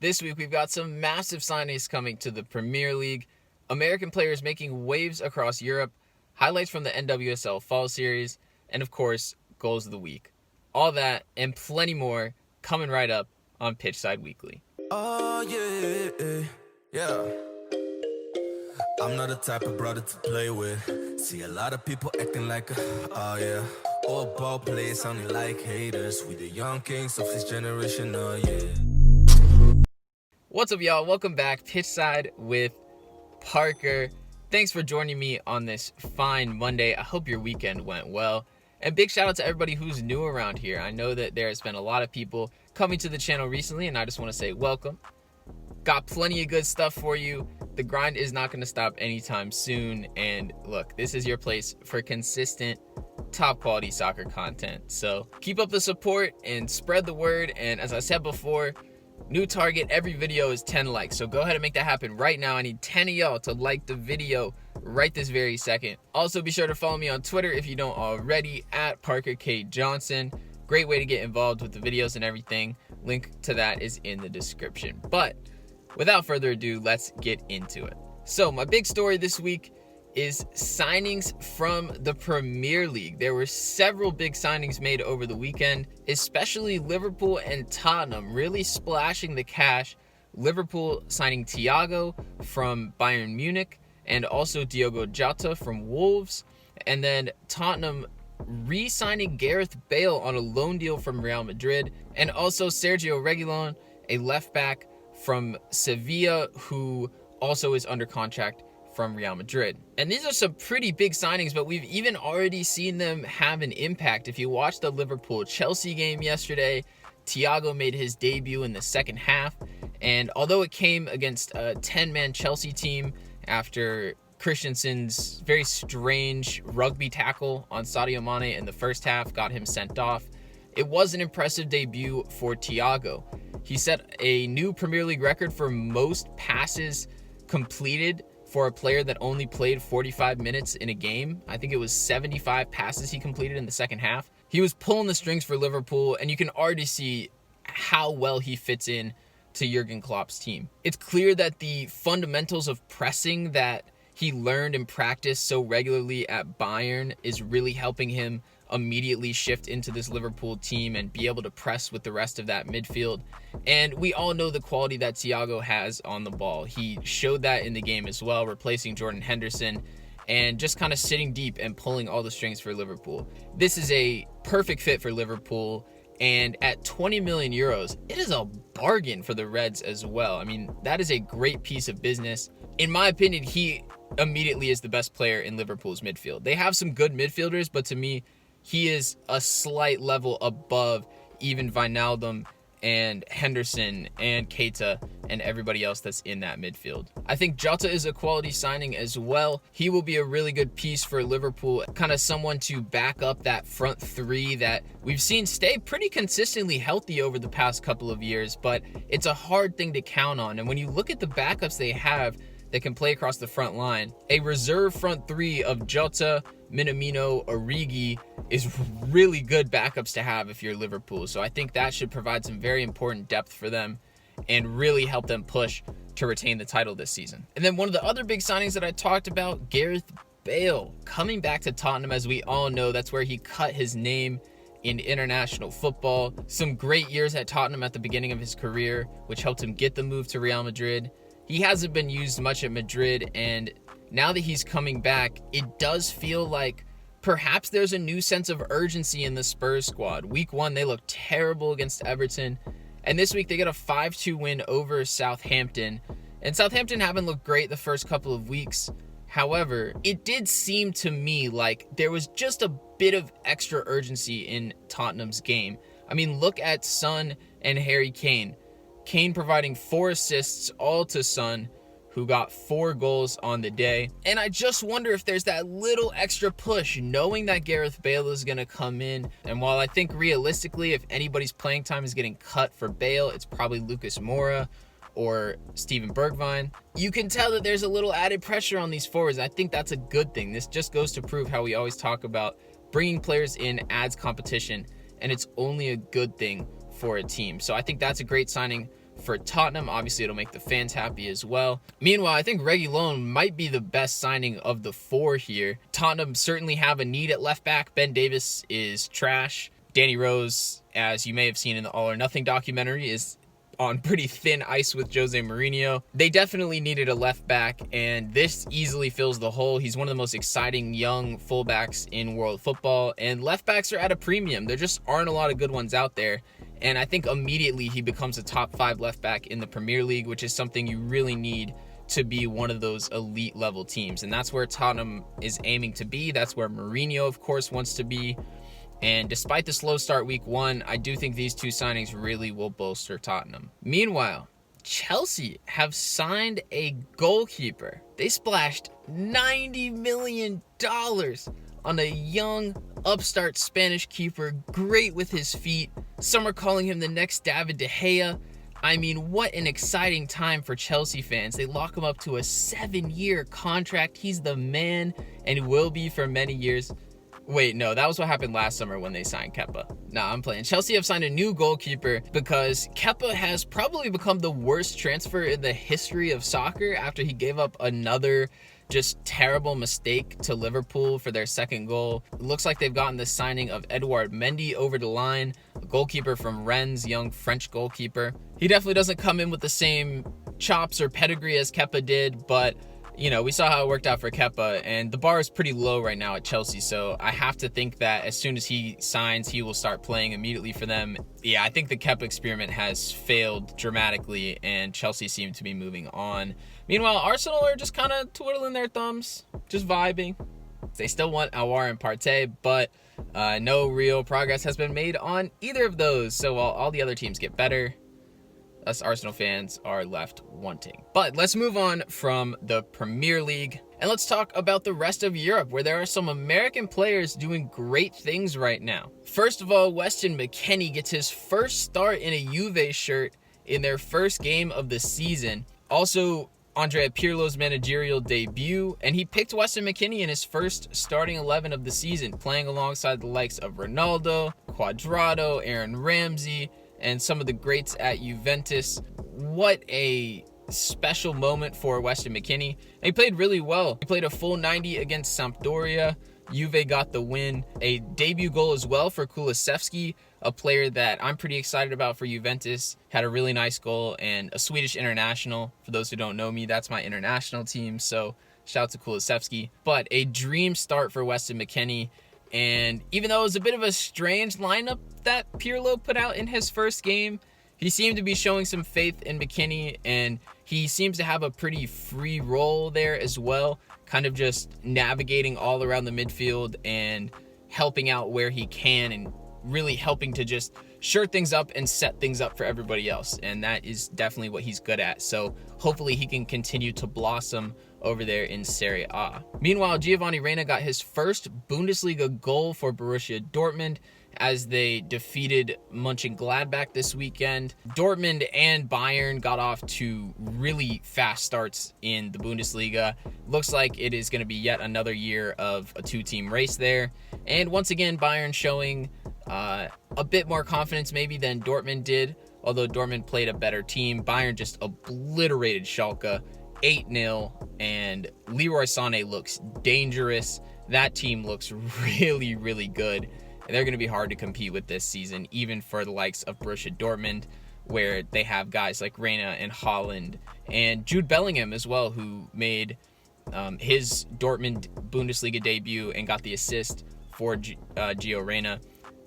This week, we've got some massive signings coming to the Premier League, American players making waves across Europe, highlights from the NWSL Fall Series, and of course, goals of the week. All that and plenty more coming right up on Pitchside Weekly. Oh, yeah. I'm not the type of brother to play with. See a lot of people acting like old ball players sounding like haters. We the young kings of this generation, What's up, y'all? Welcome back. Pitchside with Parker. Thanks for joining me on this fine Monday. I hope your weekend went well. And big shout out to everybody who's new around here. I know that there's been a lot of people coming to the channel recently, and I just want to say welcome. Got plenty of good stuff for you. The grind is not going to stop anytime soon. And look, this is your place for consistent, top quality soccer content. So keep up the support and spread the word. And as I said before, new target every video is 10 likes. So go ahead and make that happen right now. I need 10 of y'all to like the video right this very second. Also, be sure to follow me on Twitter if you don't already, at Parker K. Johnson. Great way to get involved with the videos and everything. Link to that is in the description. But without further ado, let's get into it. So my big story this week is signings from the Premier League. There were several big signings made over the weekend, especially Liverpool and Tottenham really splashing the cash. Liverpool signing Thiago from Bayern Munich and also Diogo Jota from Wolves, and then Tottenham re-signing Gareth Bale on a loan deal from Real Madrid, and also Sergio Reguilon, a left back from Sevilla who also is under contract from Real Madrid. And these are some pretty big signings, but we've even already seen them have an impact. If you watched the Liverpool-Chelsea game yesterday, Thiago made his debut in the second half, and although it came against a 10-man Chelsea team after Christensen's very strange rugby tackle on Sadio Mane in the first half got him sent off, it was an impressive debut for Thiago. He set a new Premier League record for most passes completed for a player that only played 45 minutes in a game. I think it was 75 passes he completed in the second half. He was pulling the strings for Liverpool, and you can already see how well he fits in to Jurgen Klopp's team. It's clear that the fundamentals of pressing that he learned and practiced so regularly at Bayern is really helping him immediately shift into this Liverpool team and be able to press with the rest of that midfield. And we all know the quality that Thiago has on the ball. He showed that in the game as well, replacing Jordan Henderson and just kind of sitting deep and pulling all the strings for Liverpool. This is a perfect fit for Liverpool, and at 20 million euros, it is a bargain for the Reds as well. I mean, that is a great piece of business. In my opinion, he immediately is the best player in Liverpool's midfield. They have some good midfielders, but to me, he is a slight level above even Wijnaldum and Henderson and Kepa and everybody else that's in that midfield. I think Jota is a quality signing as well. He will be a really good piece for Liverpool, kind of someone to back up that front three that we've seen stay pretty consistently healthy over the past couple of years, but it's a hard thing to count on. And when you look at the backups they have that can play across the front line, a reserve front three of Jota, Minamino, Origi is really good backups to have if you're Liverpool. So I think that should provide some very important depth for them and really help them push to retain the title this season. And then one of the other big signings that I talked about, Gareth Bale, coming back to Tottenham. As we all know, that's where he cut his name in international football. Some great years at Tottenham at the beginning of his career, which helped him get the move to Real Madrid. He hasn't been used much at Madrid, and now that he's coming back, it does feel like perhaps there's a new sense of urgency in the Spurs squad. Week 1, they looked terrible against Everton, and this week they get a 5-2 win over Southampton. And Southampton haven't looked great the first couple of weeks. However, it did seem to me like there was just a bit of extra urgency in Tottenham's game. I mean, look at Son and Harry Kane. Kane providing 4 assists, all to Son, who got 4 goals on the day. And I just wonder if there's that little extra push, knowing that Gareth Bale is going to come in. And while I think realistically, if anybody's playing time is getting cut for Bale, it's probably Lucas Moura or Steven Bergwijn, you can tell that there's a little added pressure on these forwards. I think that's a good thing. This just goes to prove how we always talk about bringing players in adds competition, and it's only a good thing for a team. So I think that's a great signing for Tottenham. Obviously, it'll make the fans happy as well. Meanwhile, I think Reguilon might be the best signing of the 4 here. Tottenham certainly have a need at left back. Ben Davies is trash. Danny Rose, as you may have seen in the All or Nothing documentary, is on pretty thin ice with Jose Mourinho. They definitely needed a left back, and this easily fills the hole. He's one of the most exciting young fullbacks in world football, and left backs are at a premium. There just aren't a lot of good ones out there, and I think immediately he becomes a top 5 left back in the Premier League, which is something you really need to be one of those elite level teams, and that's where Tottenham is aiming to be. That's where Mourinho, of course, wants to be. And despite the slow start week 1, I do think these 2 signings really will bolster Tottenham. Meanwhile, Chelsea have signed a goalkeeper. They splashed $90 million on a young upstart Spanish keeper, great with his feet. Some are calling him the next David De Gea. I mean, what an exciting time for Chelsea fans. They lock him up to a 7-year contract. He's the man and will be for many years. Wait, no, that was what happened last summer when they signed Kepa. Nah, I'm playing. Chelsea have signed a new goalkeeper because Kepa has probably become the worst transfer in the history of soccer after he gave up another just terrible mistake to Liverpool for their second goal. It looks like they've gotten the signing of Edouard Mendy over the line, a goalkeeper from Rennes, young French goalkeeper. He definitely doesn't come in with the same chops or pedigree as Kepa did, but you know, we saw how it worked out for Kepa, and the bar is pretty low right now at Chelsea, so I have to think that as soon as he signs, he will start playing immediately for them. Yeah, I think the Kepa experiment has failed dramatically, and Chelsea seem to be moving on. Meanwhile, Arsenal are just kind of twiddling their thumbs, just vibing. They still want Aouar and Partey, but no real progress has been made on either of those, so while all the other teams get better, us Arsenal fans are left wanting. But let's move on from the Premier League and let's talk about the rest of Europe, where there are some American players doing great things right now. First of all, Weston McKennie gets his first start in a Juve shirt in their first game of the season. Also, Andrea Pirlo's managerial debut, and he picked Weston McKennie in his first starting 11 of the season, playing alongside the likes of Ronaldo, Cuadrado, Aaron Ramsey, and some of the greats at Juventus. What a special moment for Weston McKennie. And he played really well. He played a full 90 against Sampdoria. Juve got the win. A debut goal as well for Kulusevski, a player that I'm pretty excited about for Juventus. Had a really nice goal, and a Swedish international. For those who don't know me, that's my international team, so shout out to Kulusevski. But a dream start for Weston McKennie. And even though it was a bit of a strange lineup that Pirlo put out in his first game, he seemed to be showing some faith in McKennie, and he seems to have a pretty free role there as well, kind of just navigating all around the midfield and helping out where he can and really helping to just shore things up and set things up for everybody else. And that is definitely what he's good at. So hopefully he can continue to blossom over there in Serie A. Meanwhile, Gio Reyna got his first Bundesliga goal for Borussia Dortmund as they defeated Mönchengladbach this weekend. Dortmund and Bayern got off to really fast starts in the Bundesliga. Looks like it is going to be yet another year of a 2-team race there. And once again, Bayern showing a bit more confidence maybe than Dortmund did, although Dortmund played a better team. Bayern just obliterated Schalke 8-0, and Leroy Sané looks dangerous. That team looks really, really good. And they're going to be hard to compete with this season, even for the likes of Borussia Dortmund, where they have guys like Reyna and Haaland and Jude Bellingham as well, who made his Dortmund Bundesliga debut and got the assist for Gio Reyna.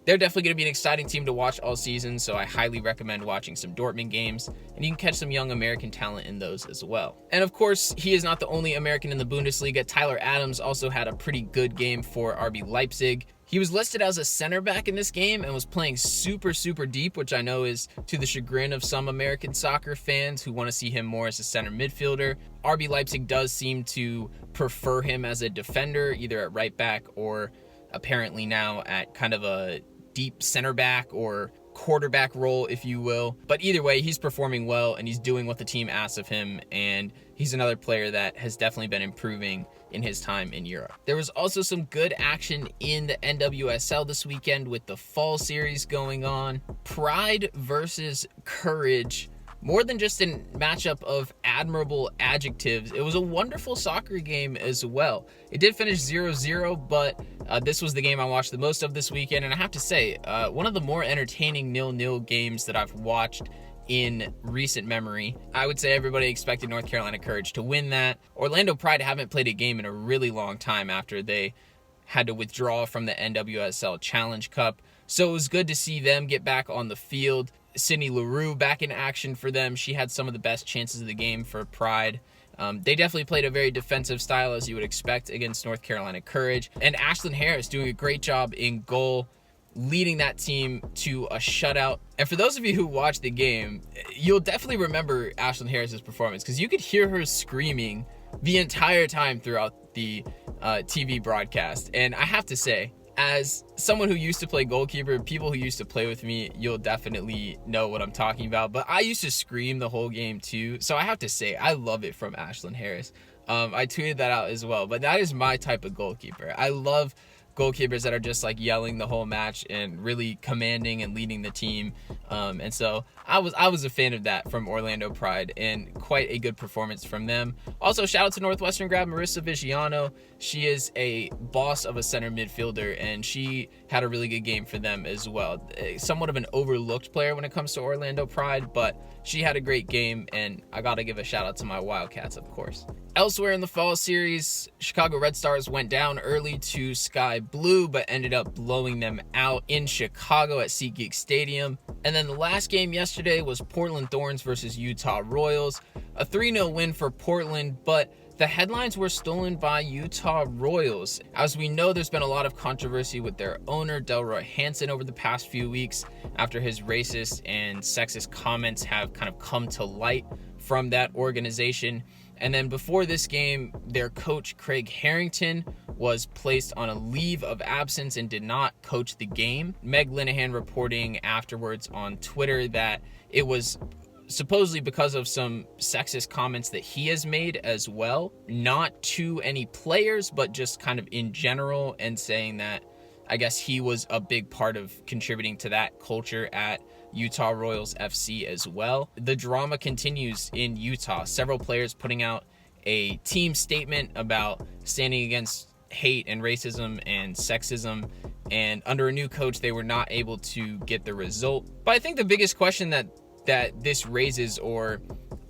They're definitely going to be an exciting team to watch all season, so I highly recommend watching some Dortmund games, and you can catch some young American talent in those as well. And of course, he is not the only American in the Bundesliga. Tyler Adams also had a pretty good game for RB Leipzig. He was listed as a center back in this game and was playing super, super deep, which I know is to the chagrin of some American soccer fans who want to see him more as a center midfielder. RB Leipzig does seem to prefer him as a defender, either at right back or apparently now at kind of a deep center back or quarterback role, if you will. But either way, he's performing well and he's doing what the team asks of him, and he's another player that has definitely been improving in his time in Europe. There was also some good action in the NWSL this weekend with the fall series going on. Pride versus Courage more than just a matchup of admirable adjectives, it was a wonderful soccer game as well. It did finish 0-0, but this was the game I watched the most of this weekend, and I have to say, one of the more entertaining 0-0 games that I've watched in recent memory. I would say everybody expected North Carolina Courage to win that. Orlando Pride haven't played a game in a really long time after they had to withdraw from the NWSL Challenge Cup, so it was good to see them get back on the field. Sydney Leroux back in action for them. She had some of the best chances of the game for Pride. They definitely played a very defensive style, as you would expect, against North Carolina Courage. And Ashlyn Harris doing a great job in goal, leading that team to a shutout. And for those of you who watched the game, you'll definitely remember Ashlyn Harris's performance, because you could hear her screaming the entire time throughout the TV broadcast. And I have to say, as someone who used to play goalkeeper, people who used to play with me, you'll definitely know what I'm talking about. But I used to scream the whole game too. So I have to say, I love it from Ashlyn Harris. I tweeted that out as well. But that is my type of goalkeeper. I love goalkeepers that are just like yelling the whole match and really commanding and leading the team. And so I was a fan of that from Orlando Pride, and quite a good performance from them. Also, shout out to Northwestern grad Marissa Vigiano. She is a boss of a center midfielder, and she had a really good game for them as well. Somewhat of an overlooked player when it comes to Orlando Pride, but she had a great game, and I gotta give a shout out to my Wildcats, of course. Elsewhere in the fall series, Chicago Red Stars went down early to Sky Blue, but ended up blowing them out in Chicago at SeatGeek Stadium. And then the last game yesterday was Portland Thorns versus Utah Royals. A 3-0 win for Portland, but the headlines were stolen by Utah Royals. As we know, there's been a lot of controversy with their owner, Delroy Hansen, over the past few weeks after his racist and sexist comments have kind of come to light from that organization. And then before this game, their coach, Craig Harrington, was placed on a leave of absence and did not coach the game. Meg Linehan reporting afterwards on Twitter that it was supposedly because of some sexist comments that he has made as well, not to any players, but just kind of in general, and saying that I guess he was a big part of contributing to that culture at Utah Royals FC as well. The drama continues in Utah. Several players putting out a team statement about standing against hate and racism and sexism, and under a new coach, they were not able to get the result. But I think the biggest question that this raises, or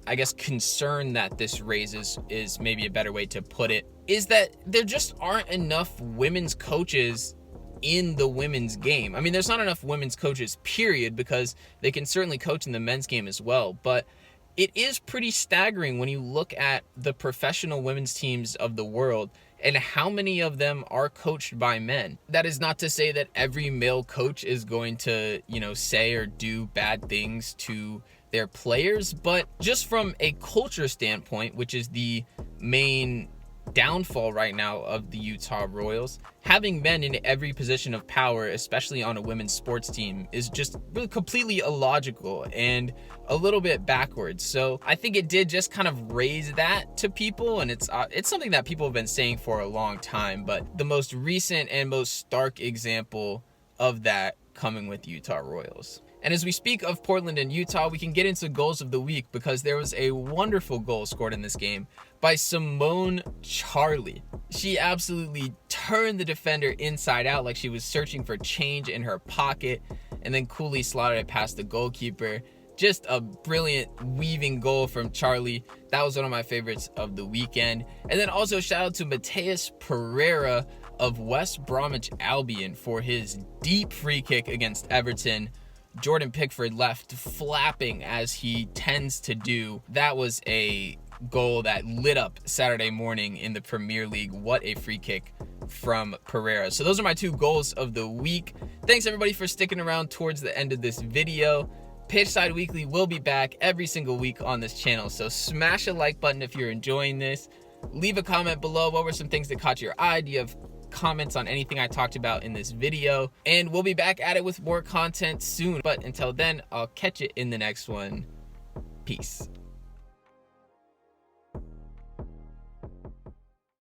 I guess concern that this raises is maybe a better way to put it, is that there just aren't enough women's coaches in the women's game. I mean, there's not enough women's coaches, period, because they can certainly coach in the men's game as well. But it is pretty staggering when you look at the professional women's teams of the world and how many of them are coached by men. That is not to say that every male coach is going to, say or do bad things to their players, but just from a culture standpoint, which is the main downfall right now of the Utah Royals, having men in every position of power, especially on a women's sports team, is just really completely illogical and a little bit backwards. So I think it did just kind of raise that to people, and it's something that people have been saying for a long time, but the most recent and most stark example of that coming with Utah Royals. And as we speak of Portland and Utah, we can get into goals of the week, because there was a wonderful goal scored in this game by Simone Charlie. She absolutely turned the defender inside out like she was searching for change in her pocket, and then coolly slotted it past the goalkeeper. Just a brilliant weaving goal from Charlie. That was one of my favorites of the weekend. And then also shout out to Mateus Pereira of West Bromwich Albion for his deep free kick against Everton. Jordan Pickford left flapping as he tends to do. That was a goal that lit up Saturday morning in the Premier League. What a free kick from Pereira. So those are my two goals of the week. Thanks everybody for sticking around towards the end of this video. Pitchside Weekly will be back every single week on this channel, so smash a like button if you're enjoying this. Leave a comment below. What were some things that caught your eye? Do you have comments on anything I talked about in this video? And we'll be back at it with more content soon. But until then, I'll catch you in the next one. Peace.